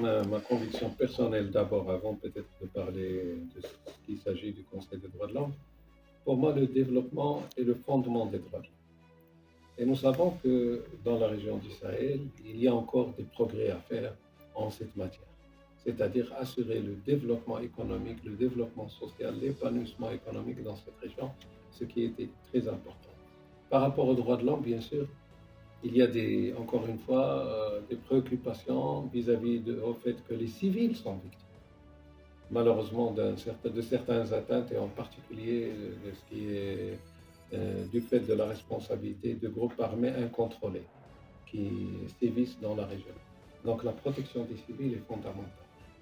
Ma conviction personnelle d'abord, avant peut-être de parler de ce qu'il s'agit du Conseil des droits de l'homme, pour moi, le développement est le fondement des droits de l'homme. Et nous savons que dans la région du Sahel, il y a encore des progrès à faire en cette matière, c'est-à-dire assurer le développement économique, le développement social, l'épanouissement économique dans cette région, ce qui était très important. Par rapport aux droits de l'homme, bien sûr, il y a encore une fois des préoccupations vis-à-vis au fait que les civils sont victimes, malheureusement, de certaines atteintes, et en particulier de ce qui est du fait de la responsabilité de groupes armés incontrôlés qui sévissent dans la région. Donc la protection des civils est fondamentale.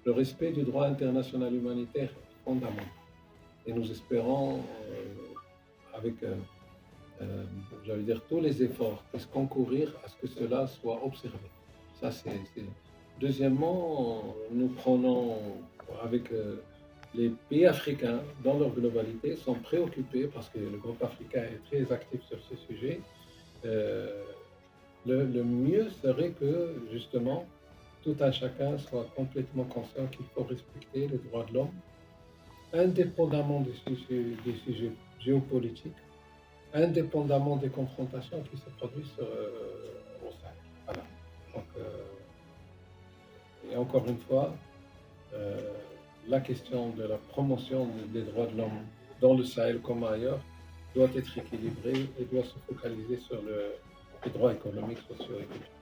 Le respect du droit international humanitaire est fondamental. Et nous espérons, avec j'allais dire, tous les efforts puissent concourir à ce que cela soit observé. Ça, c'est. Deuxièmement, nous prenons avec les pays africains, dans leur globalité, sont préoccupés parce que le groupe africain est très actif sur ce sujet. Euh, le mieux serait que, justement, tout un chacun soit complètement conscient qu'il faut respecter les droits de l'homme, indépendamment des sujets géopolitiques, indépendamment des confrontations qui se produisent au Sahel. Voilà. Donc, et encore une fois, euh, la question de la promotion des droits de l'homme dans le Sahel comme ailleurs doit être équilibrée et doit se focaliser sur les droits économiques, sociaux et culturels.